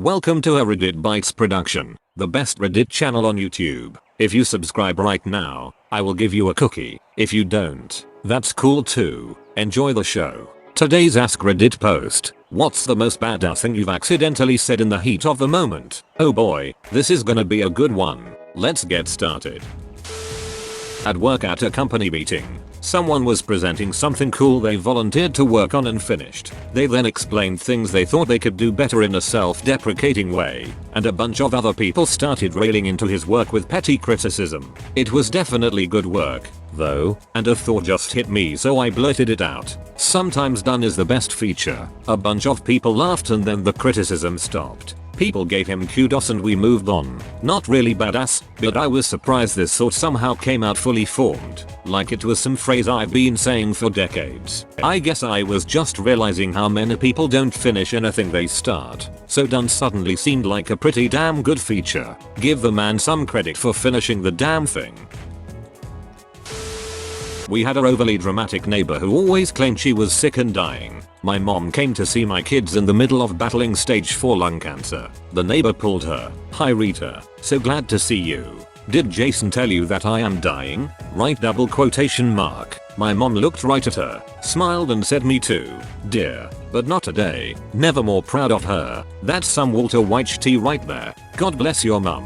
Welcome to a Reddit Bytes production, the best Reddit channel on YouTube. If you subscribe right now, I will give you a cookie. If you don't, that's cool too. Enjoy the show. Today's AskReddit post. What's the most badass thing you've accidentally said in the heat of the moment? Oh boy, this is gonna be a good one. Let's get started. At work at a company meeting, someone was presenting something cool they volunteered to work on and finished. They then explained things they thought they could do better in a self-deprecating way, and a bunch of other people started railing into his work with petty criticism. It was definitely good work, though, and a thought just hit me, so I blurted it out. Sometimes done is the best feature. A bunch of people laughed and then the criticism stopped. People gave him kudos and we moved on. Not really badass, but I was surprised this thought somehow came out fully formed, like it was some phrase I've been saying for decades. I guess I was just realizing how many people don't finish anything they start, so done suddenly seemed like a pretty damn good feature. Give the man some credit for finishing the damn thing. We had a overly dramatic neighbor who always claimed she was sick and dying. My mom came to see my kids in the middle of battling stage 4 lung cancer. The neighbor pulled her. "Hi Rita, so glad to see you. Did Jason tell you that I am dying?" Right double quotation mark. My mom looked right at her, smiled and said, "Me too, dear, but not today." Never more proud of her. That's some Walter White tea right there. God bless your mum.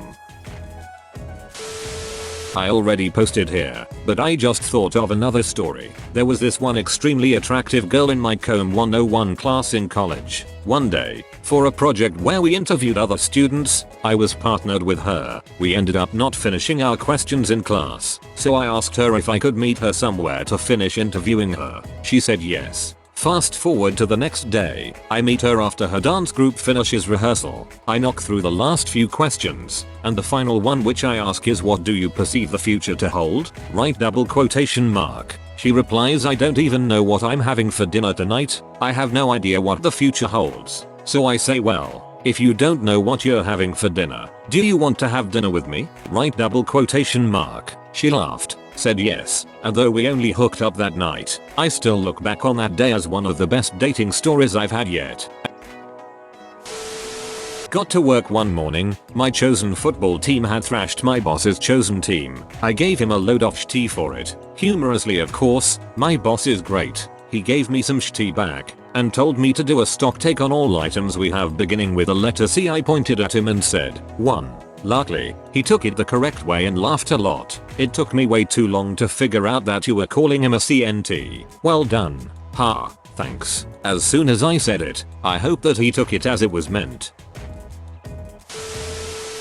I already posted here, but I just thought of another story. There was this one extremely attractive girl in my Com 101 class in college. One day, for a project where we interviewed other students, I was partnered with her. We ended up not finishing our questions in class, so I asked her if I could meet her somewhere to finish interviewing her. She said yes. Fast forward to the next day, I meet her after her dance group finishes rehearsal. I knock through the last few questions, and the final one which I ask is, "What do you perceive the future to hold?" Right double quotation mark. She replies, "I don't even know what I'm having for dinner tonight. I have no idea what the future holds." So I say, "Well, if you don't know what you're having for dinner, do you want to have dinner with me?" Right double quotation mark. She laughed, said yes, and though we only hooked up that night, I still look back on that day as one of the best dating stories I've had yet. Got to work one morning, my chosen football team had thrashed my boss's chosen team. I gave him a load of shitty for it. Humorously of course, my boss is great. He gave me some shitty back, and told me to do a stock take on all items we have beginning with the letter C. I pointed at him and said, 1. Luckily, he took it the correct way and laughed a lot. It took me way too long to figure out that you were calling him a CNT. Well done. Ha, thanks. As soon as I said it, I hope that he took it as it was meant.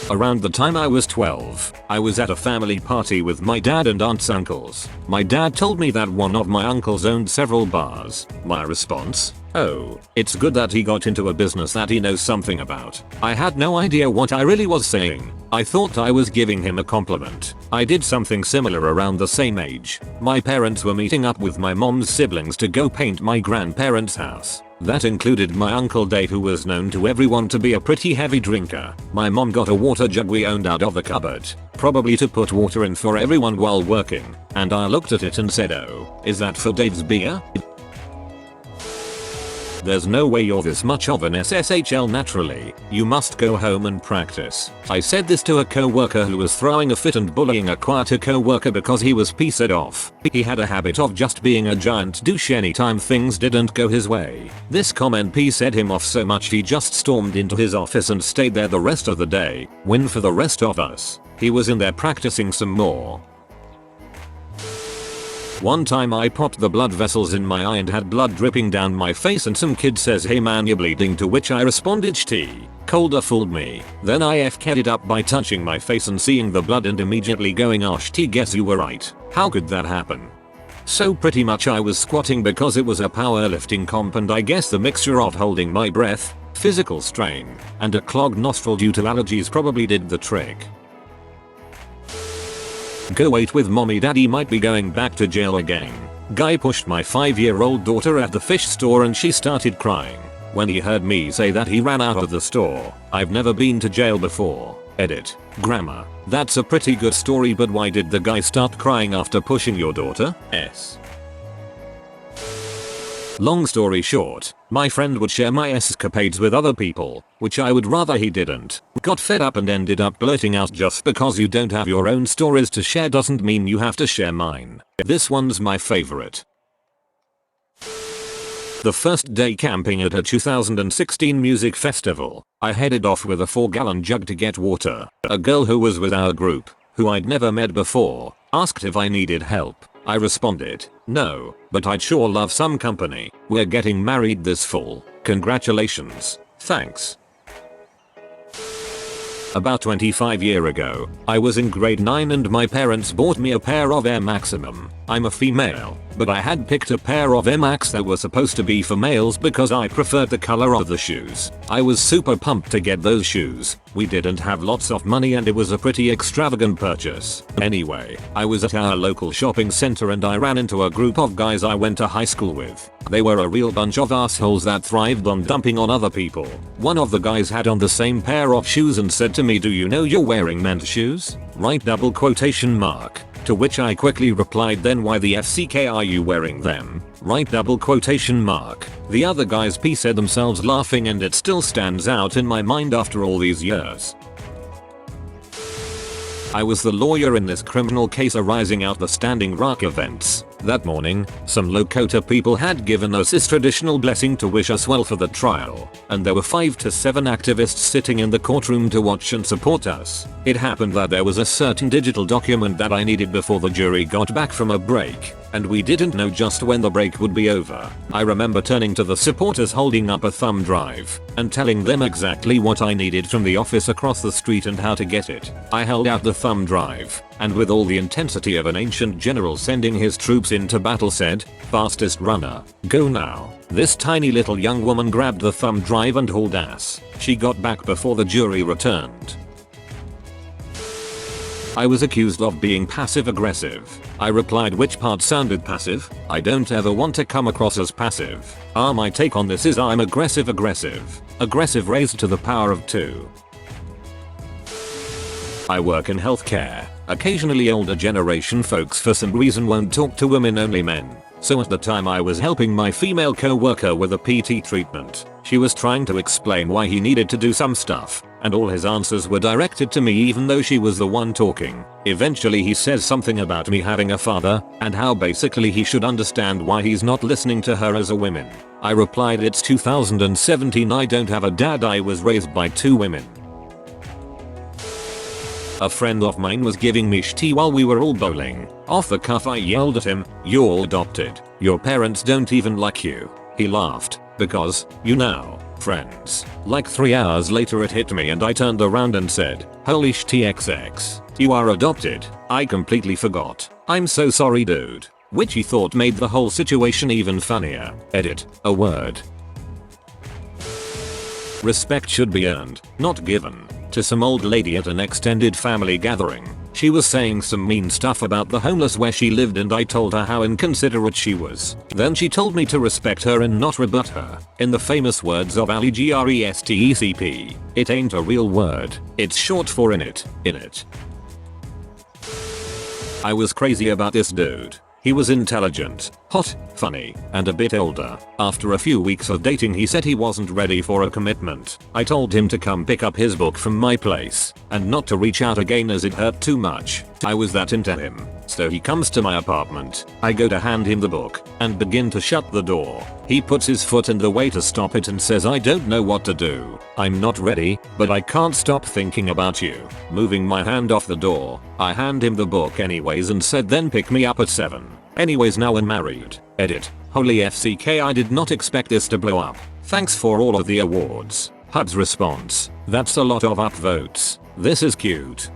Around the time I was 12, I was at a family party with my dad and aunt's uncles. My dad told me that one of my uncles owned several bars. My response? "Oh, it's good that he got into a business that he knows something about." I had no idea what I really was saying. I thought I was giving him a compliment. I did something similar around the same age. My parents were meeting up with my mom's siblings to go paint my grandparents' house. That included my uncle Dave, who was known to everyone to be a pretty heavy drinker. My mom got a water jug we owned out of the cupboard, probably to put water in for everyone while working, and I looked at it and said, "Oh, is that for Dave's beer?" There's no way you're this much of an SSHL naturally. You must go home and practice. I said this to a co-worker who was throwing a fit and bullying a quieter co-worker because he was pissed off. He had a habit of just being a giant douche anytime things didn't go his way. This comment pissed him off so much he just stormed into his office and stayed there the rest of the day. Win for the rest of us. He was in there practicing some more. One time I popped the blood vessels in my eye and had blood dripping down my face, and some kid says, "Hey man, you're bleeding," to which I responded, "Shitty." Colder fooled me. Then I FK'd it up by touching my face and seeing the blood and immediately going, "Oh shitty, guess you were right. How could that happen?" So pretty much I was squatting because it was a powerlifting comp, and I guess the mixture of holding my breath, physical strain, and a clogged nostril due to allergies probably did the trick. Go wait with mommy, daddy might be going back to jail again. Guy pushed my 5-year-old daughter at the fish store and she started crying. When he heard me say that, he ran out of the store. I've never been to jail before. Edit. Grammar. That's a pretty good story, but why did the guy start crying after pushing your daughter? Long story short, my friend would share my escapades with other people, which I would rather he didn't. Got fed up and ended up blurting out, just because you don't have your own stories to share doesn't mean you have to share mine. This one's my favorite. The first day camping at a 2016 music festival, I headed off with a 4-gallon jug to get water. A girl who was with our group, who I'd never met before, asked if I needed help. I responded, no, but I'd sure love some company. We're getting married this fall. Congratulations. Thanks. About 25 years ago, I was in grade 9 and my parents bought me a pair of Air Maximum. I'm a female, but I had picked a pair of Air Max that were supposed to be for males because I preferred the color of the shoes. I was super pumped to get those shoes. We didn't have lots of money and it was a pretty extravagant purchase. Anyway, I was at our local shopping center and I ran into a group of guys I went to high school with. They were a real bunch of assholes that thrived on dumping on other people. One of the guys had on the same pair of shoes and said to me, "Do you know you're wearing men's shoes?" Right, double quotation mark. To which I quickly replied, "Then why the FCK are you wearing them?" Right, double quotation mark. The other guys pissed themselves laughing and it still stands out in my mind after all these years. I was the lawyer in this criminal case arising out the Standing Rock events. That morning, some Lakota people had given us this traditional blessing to wish us well for the trial, and there were 5 to 7 activists sitting in the courtroom to watch and support us. It happened that there was a certain digital document that I needed before the jury got back from a break, and we didn't know just when the break would be over. I remember turning to the supporters holding up a thumb drive and telling them exactly what I needed from the office across the street and how to get it. I held out the thumb drive, and with all the intensity of an ancient general sending his troops into battle said, "Fastest runner, go now." This tiny little young woman grabbed the thumb drive and hauled ass. She got back before the jury returned. I was accused of being passive aggressive. I replied, "Which part sounded passive? I don't ever want to come across as passive. My take on this is I'm aggressive. Aggressive raised to the power of 2. I work in healthcare. Occasionally older generation folks for some reason won't talk to women, only men. So at the time I was helping my female co-worker with a PT treatment. She was trying to explain why he needed to do some stuff, and all his answers were directed to me even though she was the one talking. Eventually he says something about me having a father, and how basically he should understand why he's not listening to her as a woman. I replied, "It's 2017, I don't have a dad, I was raised by 2 women." A friend of mine was giving me shit while we were all bowling. Off the cuff I yelled at him, "You're adopted. Your parents don't even like you." He laughed, because, you know, friends. Like 3 hours later it hit me and I turned around and said, "Holy shit, you are adopted. I completely forgot. I'm so sorry, dude." Which he thought made the whole situation even funnier. Edit, a word. Respect should be earned, not given. To some old lady at an extended family gathering. She was saying some mean stuff about the homeless where she lived and I told her how inconsiderate she was. Then she told me to respect her and not rebut her. In the famous words of Allegretstep, it ain't a real word, it's short for in it. I was crazy about this dude. He was intelligent, hot, funny, and a bit older. After a few weeks of dating he said he wasn't ready for a commitment. I told him to come pick up his book from my place, and not to reach out again as it hurt too much. I was that into him. So he comes to my apartment. I go to hand him the book, and begin to shut the door. He puts his foot in the way to stop it and says, "I don't know what to do. I'm not ready, but I can't stop thinking about you." Moving my hand off the door, I hand him the book anyways and said, "Then pick me up at 7. Anyways, now I'm married." Edit. Holy FCK, I did not expect this to blow up. Thanks for all of the awards. HUD's response. That's a lot of upvotes. This is cute.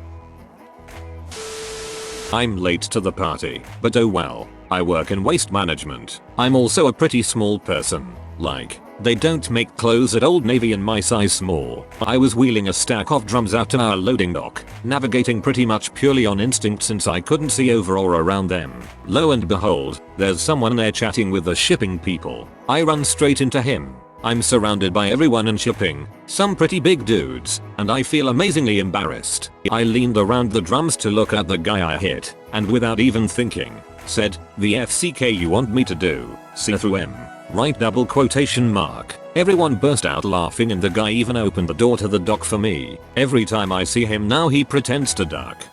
I'm late to the party, but oh well. I work in waste management. I'm also a pretty small person. Like, they don't make clothes at Old Navy in my size small. I was wheeling a stack of drums out to our loading dock, navigating pretty much purely on instinct since I couldn't see over or around them. Lo and behold, there's someone there chatting with the shipping people. I run straight into him. I'm surrounded by everyone in shipping, some pretty big dudes, and I feel amazingly embarrassed. I leaned around the drums to look at the guy I hit, and without even thinking, said, "The FCK you want me to do, see through him." Right, double quotation mark. Everyone burst out laughing and the guy even opened the door to the dock for me. Every time I see him now he pretends to duck.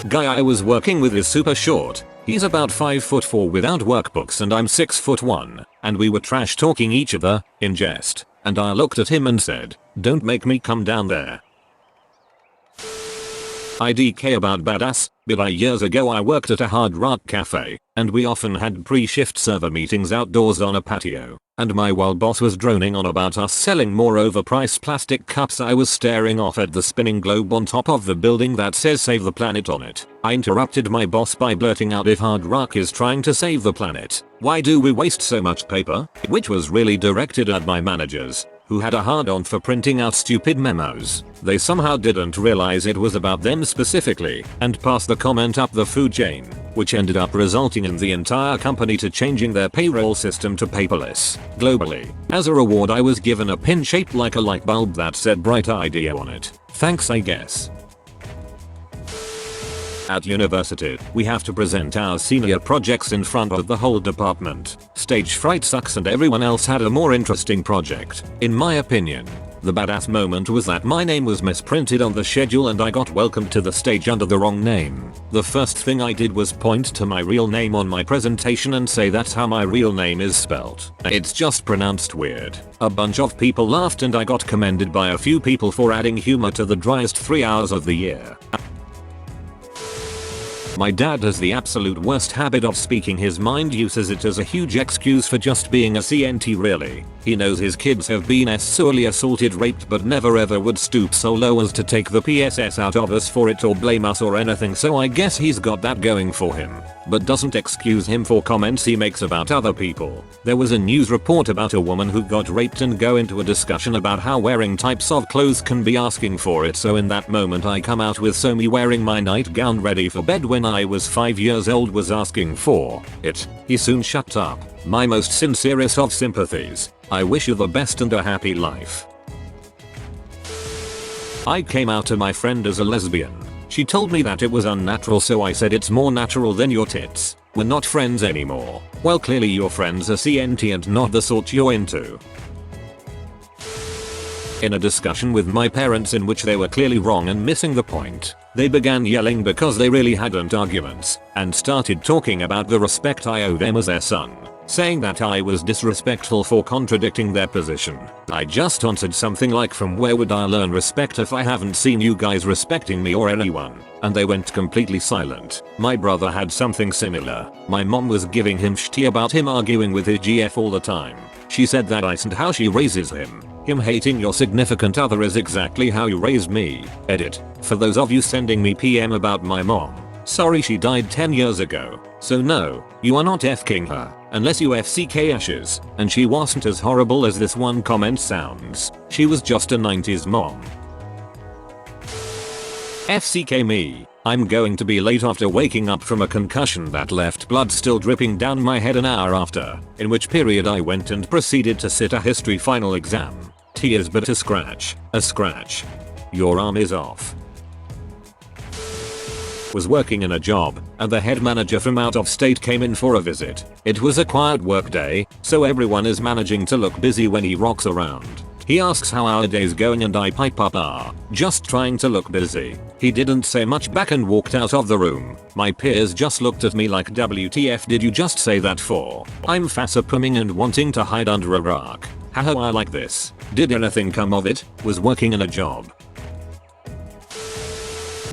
Guy I was working with is super short. He's about 5'4" without workbooks and I'm 6'1", and we were trash talking each other, in jest, and I looked at him and said, "Don't make me come down there." IDK about badass, but years ago I worked at a hard rock cafe, and we often had pre-shift server meetings outdoors on a patio, and my wild boss was droning on about us selling more overpriced plastic cups. I was staring off at the spinning globe on top of the building that says "Save the Planet" on it. I interrupted my boss by blurting out, "If hard rock is trying to save the planet, why do we waste so much paper?" Which was really directed at my managers, who had a hard-on for printing out stupid memos. They somehow didn't realize it was about them specifically, and passed the comment up the food chain, which ended up resulting in the entire company to changing their payroll system to paperless, globally. As a reward I was given a pin shaped like a light bulb that said "Bright Idea" on it. Thanks, I guess. At university, we have to present our senior projects in front of the whole department. Stage fright sucks and everyone else had a more interesting project, in my opinion. The badass moment was that my name was misprinted on the schedule and I got welcomed to the stage under the wrong name. The first thing I did was point to my real name on my presentation and say that's how my real name is spelt. It's just pronounced weird. A bunch of people laughed and I got commended by a few people for adding humor to the driest 3 hours of the year. My dad has the absolute worst habit of speaking his mind, uses it as a huge excuse for just being a CNT really. He knows his kids have been sexually assaulted, raped, but never ever would stoop so low as to take the PSS out of us for it or blame us or anything, so I guess he's got that going for him. But doesn't excuse him for comments he makes about other people. There was a news report about a woman who got raped and go into a discussion about how wearing types of clothes can be asking for it, so in that moment I come out with "So me wearing my nightgown ready for bed when I was 5 years old was asking for it." He soon shut up. My most sincerest of sympathies. I wish you the best and a happy life. I came out to my friend as a lesbian. She told me that it was unnatural, so I said, "It's more natural than your tits. We're not friends anymore." Well, clearly your friends are CNT and not the sort you're into. In a discussion with my parents in which they were clearly wrong and missing the point, they began yelling because they really hadn't arguments, and started talking about the respect I owe them as their son, saying that I was disrespectful for contradicting their position. I just answered something like, "From where would I learn respect if I haven't seen you guys respecting me or anyone?" And they went completely silent. My brother had something similar. My mom was giving him shit about him arguing with his GF all the time. She said that isn't how she raises him. Him hating your significant other is exactly how you raised me. Edit. For those of you sending me PM about my mom, sorry, she died 10 years ago. So no, you are not FKing her, unless you FCK ashes, and she wasn't as horrible as this one comment sounds. She was just a 90s mom. FCK me. I'm going to be late after waking up from a concussion that left blood still dripping down my head an hour after, in which period I went and proceeded to sit a history final exam. Tears but a scratch. Your arm is off. Was working in a job, and the head manager from out of state came in for a visit. It was a quiet work day, so everyone is managing to look busy when he rocks around. He asks how our day's going and I pipe up, just trying to look busy. He didn't say much back and walked out of the room. My peers just looked at me like, "WTF did you just say that for?" I'm facepalming and wanting to hide under a rock. Haha, I like this. Did anything come of it? Was working in a job.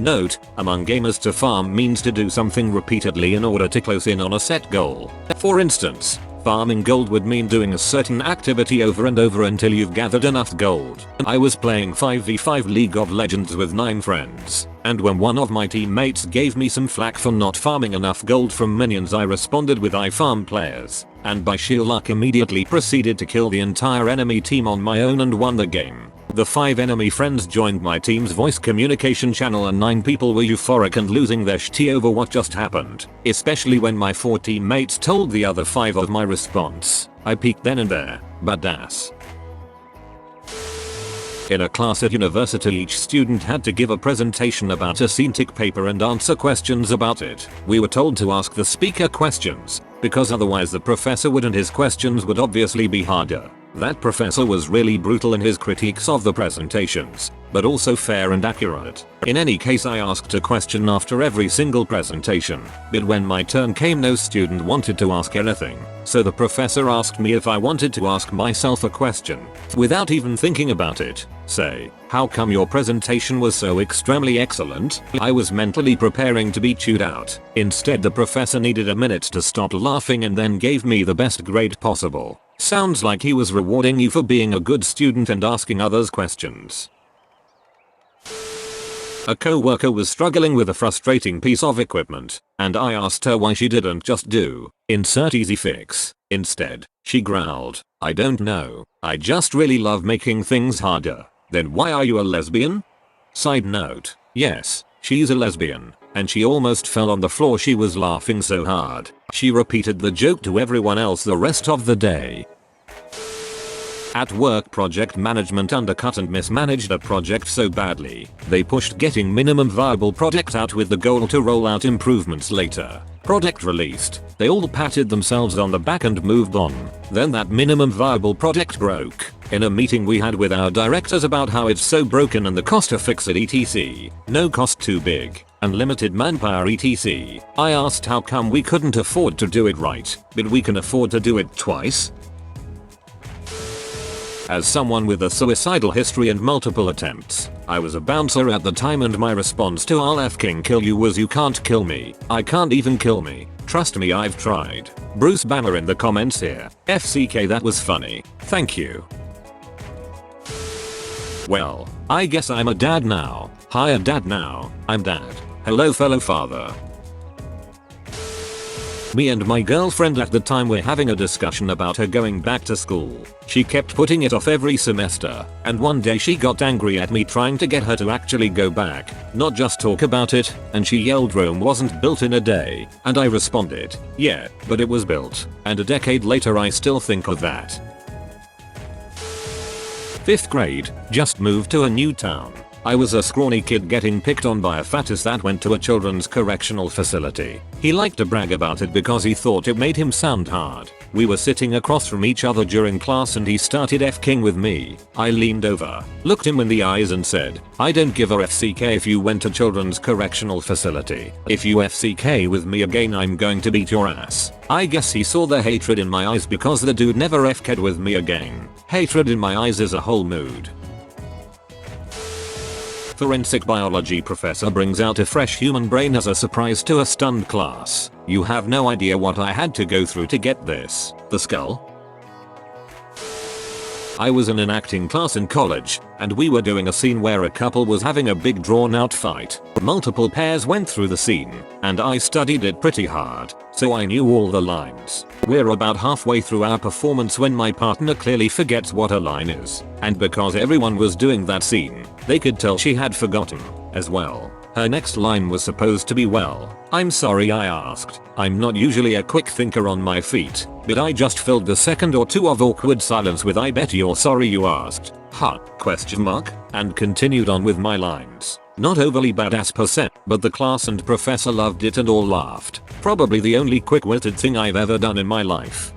Note, among gamers, to farm means to do something repeatedly in order to close in on a set goal. For instance, farming gold would mean doing a certain activity over and over until you've gathered enough gold. I was playing 5v5 League of Legends with 9 friends, and when one of my teammates gave me some flack for not farming enough gold from minions, I responded with, "I farm players," and by sheer luck immediately proceeded to kill the entire enemy team on my own and won the game. The 5 enemy friends joined my team's voice communication channel and 9 people were euphoric and losing their shit over what just happened, especially when my 4 teammates told the other 5 of my response. I peeked then and there. Badass. In a class at university, each student had to give a presentation about a scientific paper and answer questions about it. We were told to ask the speaker questions, because otherwise the professor would and his questions would obviously be harder. That professor was really brutal in his critiques of the presentations, but also fair and accurate. In any case, I asked a question after every single presentation, but when my turn came no student wanted to ask anything, so the professor asked me if I wanted to ask myself a question. Without even thinking about it, say, "How come your presentation was so extremely excellent?" I was mentally preparing to be chewed out. Instead, the professor needed a minute to stop laughing and then gave me the best grade possible. Sounds like he was rewarding you for being a good student and asking others questions. A co-worker was struggling with a frustrating piece of equipment, and I asked her why she didn't just do insert easy fix. Instead, she growled, "I don't know, I just really love making things harder." Then why are you a lesbian? Side note, yes, she's a lesbian, and she almost fell on the floor, she was laughing so hard. She repeated the joke to everyone else the rest of the day. At work, project management undercut and mismanaged a project so badly, they pushed getting minimum viable product out with the goal to roll out improvements later. Product released, they all patted themselves on the back and moved on. Then that minimum viable product broke. In a meeting we had with our directors about how it's so broken and the cost to fix it etc. No cost too big, unlimited manpower etc. I asked how come we couldn't afford to do it right, but we can afford to do it twice? As someone with a suicidal history and multiple attempts, I was a bouncer at the time and my response to "I'll f***ing kill you" was "You can't kill me. I can't even kill me. Trust me, I've tried." Bruce Banner in the comments here. FCK, that was funny. Thank you. Well, I guess I'm a dad now. Hi, a dad now. I'm dad. Hello fellow father. Me and my girlfriend at the time were having a discussion about her going back to school. She kept putting it off every semester, and one day she got angry at me trying to get her to actually go back, not just talk about it, and she yelled Rome wasn't built in a day, and I responded, yeah, but it was built, and a decade later I still think of that. 5th grade, just moved to a new town. I was a scrawny kid getting picked on by a fatus that went to a children's correctional facility. He liked to brag about it because he thought it made him sound hard. We were sitting across from each other during class and he started f***ing with me. I leaned over, looked him in the eyes and said, "I don't give a FCK if you went to children's correctional facility. If you FCK with me again, I'm going to beat your ass." I guess he saw the hatred in my eyes because the dude never FK'd with me again. Hatred in my eyes is a whole mood. Forensic biology professor brings out a fresh human brain as a surprise to a stunned class. You have no idea what I had to go through to get this. The skull? I was in an acting class in college, and we were doing a scene where a couple was having a big drawn out fight. Multiple pairs went through the scene, and I studied it pretty hard, so I knew all the lines. We're about halfway through our performance when my partner clearly forgets what a line is, and because everyone was doing that scene, they could tell she had forgotten as well. Her next line was supposed to be, "Well, I'm sorry I asked." I'm not usually a quick thinker on my feet, but I just filled the second or two of awkward silence with "I bet you're sorry you asked. Huh? Question mark? And continued on with my lines. Not overly badass per se, but the class and professor loved it and all laughed. Probably the only quick-witted thing I've ever done in my life.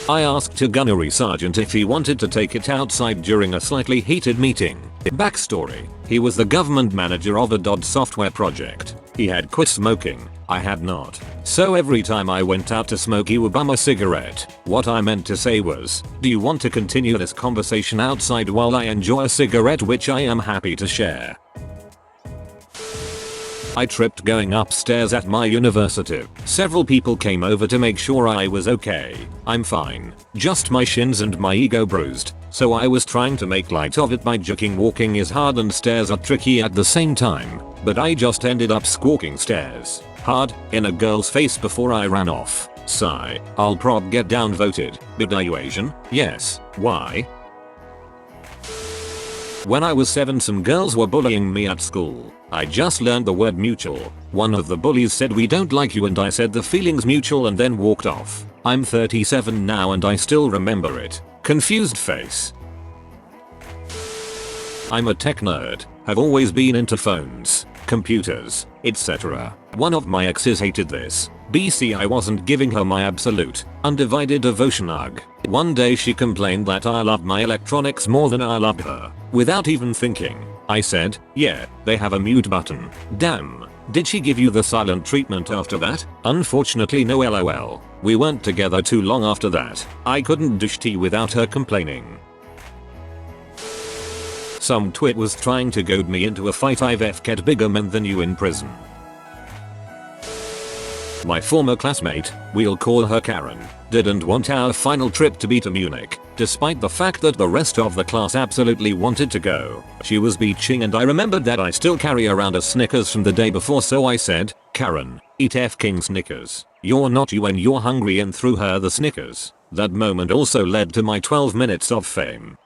I asked a gunnery sergeant if he wanted to take it outside during a slightly heated meeting. Backstory: he was the government manager of a DoD software project. He had quit smoking. I had not. So every time I went out to smoke he would bum a cigarette. What I meant to say was, do you want to continue this conversation outside while I enjoy a cigarette, which I am happy to share? I tripped going upstairs at my university. Several people came over to make sure I was okay. I'm fine. Just my shins and my ego bruised. So I was trying to make light of it by joking walking is hard and stairs are tricky at the same time. But I just ended up squawking stairs hard in a girl's face before I ran off. Sigh. I'll prob get downvoted. But are you Asian? Yes. Why? When I was 7, some girls were bullying me at school. I just learned the word mutual. One of the bullies said, "We don't like you," and I said the feeling's mutual and then walked off. I'm 37 now and I still remember it. Confused face. I'm a tech nerd. Have always been into phones, computers, etc. One of my exes hated this. BC I wasn't giving her my absolute, undivided devotion hug. One day she complained that I loved my electronics more than I loved her. Without even thinking, I said, yeah, they have a mute button. Damn. Did she give you the silent treatment after that? Unfortunately no, lol. We weren't together too long after that. I couldn't dish tea without her complaining. Some twit was trying to goad me into a fight. I've f'd bigger men than you in prison. My former classmate, we'll call her Karen, didn't want our final trip to be to Munich, despite the fact that the rest of the class absolutely wanted to go. She was beaching and I remembered that I still carry around a Snickers from the day before, so I said, Karen, eat f***ing Snickers. You're not you when you're hungry, and threw her the Snickers. That moment also led to my 12 minutes of fame.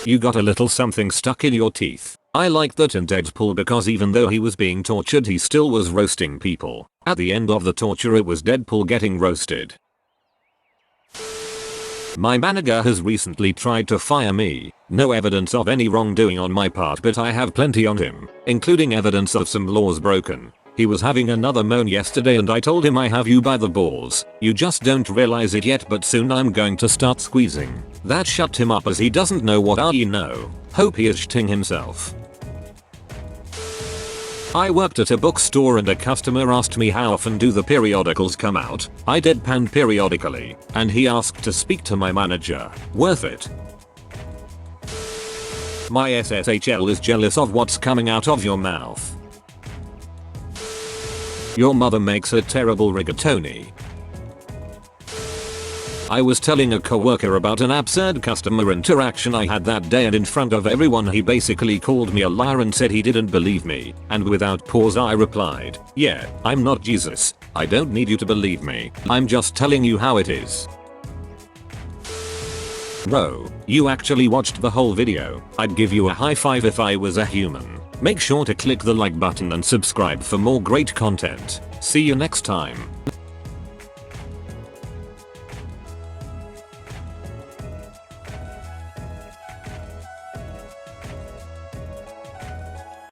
You got a little something stuck in your teeth. I liked that in Deadpool because even though he was being tortured he still was roasting people. At the end of the torture it was Deadpool getting roasted. My manager has recently tried to fire me. No evidence of any wrongdoing on my part, but I have plenty on him, including evidence of some laws broken. He was having another moan yesterday and I told him I have you by the balls. You just don't realize it yet, but soon I'm going to start squeezing. That shut him up as he doesn't know what I know. Hope he is shitting himself. I worked at a bookstore and a customer asked me how often do the periodicals come out. I deadpanned periodically, and he asked to speak to my manager. Worth it. My SSHL is jealous of what's coming out of your mouth. Your mother makes a terrible rigatoni. I was telling a coworker about an absurd customer interaction I had that day, and in front of everyone he basically called me a liar and said he didn't believe me, and without pause I replied, yeah, I'm not Jesus. I don't need you to believe me. I'm just telling you how it is. Bro, you actually watched the whole video. I'd give you a high five if I was a human. Make sure to click the like button and subscribe for more great content. See you next time.